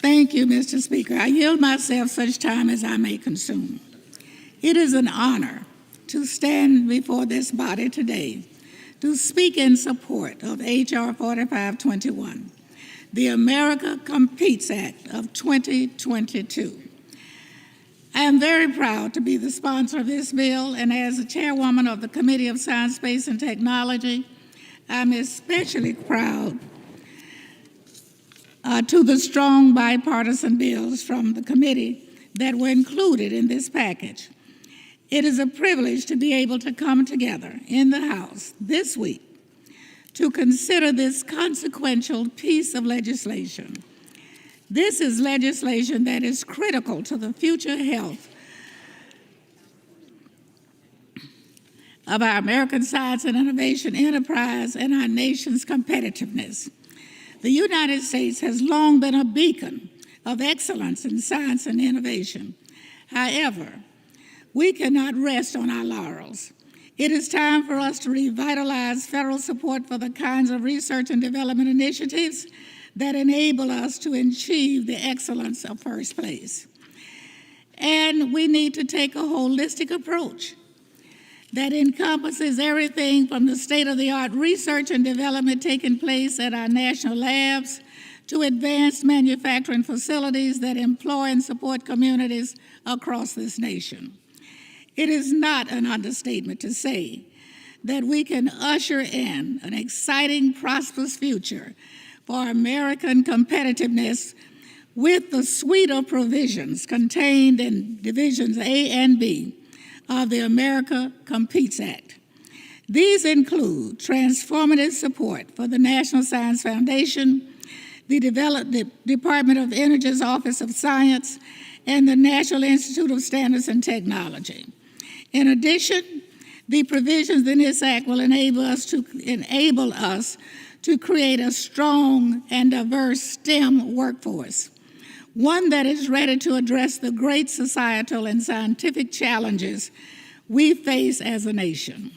Thank you, Mr. Speaker. I yield myself such time as I may consume. It is an honor to stand before this body today to speak in support of H.R. 4521, the America Competes Act of 2022. I am very proud to be the sponsor of this bill, and as the chairwoman of the Committee of Science, Space, and Technology, I'm especially proud to the strong bipartisan bills from the committee that were included in this package. It is a privilege to be able to come together in the House this week to consider this consequential piece of legislation. This is legislation that is critical to the future health of our American science and innovation enterprise and our nation's competitiveness. The United States has long been a beacon of excellence in science and innovation. However, we cannot rest on our laurels. It is time for us to revitalize federal support for the kinds of research and development initiatives that enable us to achieve the excellence of first place. And we need to take a holistic approach that encompasses everything from the state-of-the-art research and development taking place at our national labs to advanced manufacturing facilities that employ and support communities across this nation. It is not an understatement to say that we can usher in an exciting, prosperous future for American competitiveness with the suite of provisions contained in Divisions A and B of the America Competes Act. These include transformative support for the National Science Foundation, the Department of Energy's Office of Science, and the National Institute of Standards and Technology. In addition, the provisions in this act will enable us to create a strong and diverse STEM workforce, one that is ready to address the great societal and scientific challenges we face as a nation.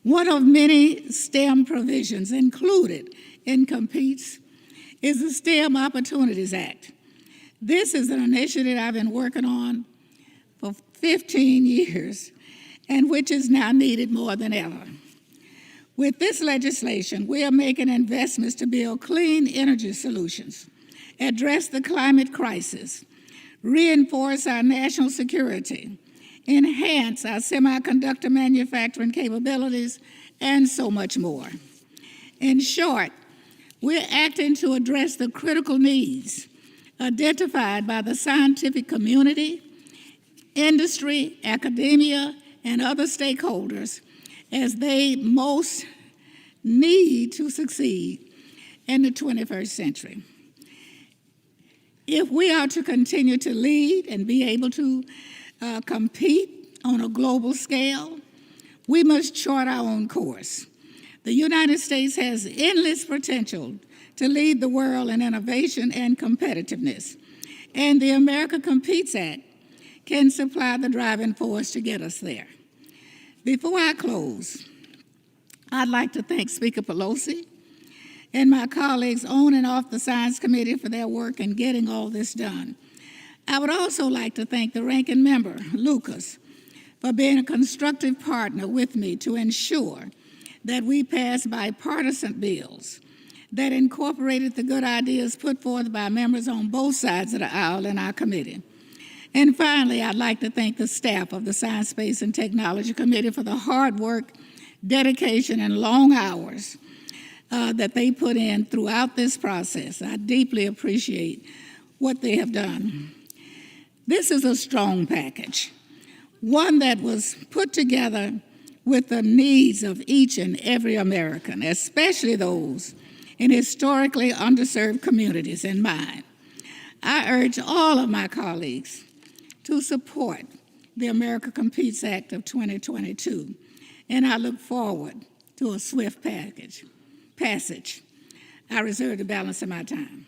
One of many STEM provisions included in Competes is the STEM Opportunities Act. This is an initiative I've been working on for 15 years and which is now needed more than ever. With this legislation, we are making investments to build clean energy solutions, address the climate crisis, reinforce our national security, enhance our semiconductor manufacturing capabilities, and so much more. In short, we're acting to address the critical needs identified by the scientific community, industry, academia, and other stakeholders as they most need to succeed in the 21st century. If we are to continue to lead and be able to compete on a global scale, we must chart our own course. The United States has endless potential to lead the world in innovation and competitiveness, and the America Competes Act can supply the driving force to get us there. Before I close, I'd like to thank Speaker Pelosi and my colleagues on and off the Science Committee for their work in getting all this done. I would also like to thank the ranking member, Lucas, for being a constructive partner with me to ensure that we pass bipartisan bills that incorporated the good ideas put forth by members on both sides of the aisle in our committee. And finally, I'd like to thank the staff of the Science, Space, and Technology Committee for the hard work, dedication, and long hours that they put in throughout this process. I deeply appreciate what they have done. This is a strong package, one that was put together with the needs of each and every American, especially those in historically underserved communities in mind. I urge all of my colleagues to support the America Competes Act of 2022, and I look forward to a swift passage. I reserve the balance of my time.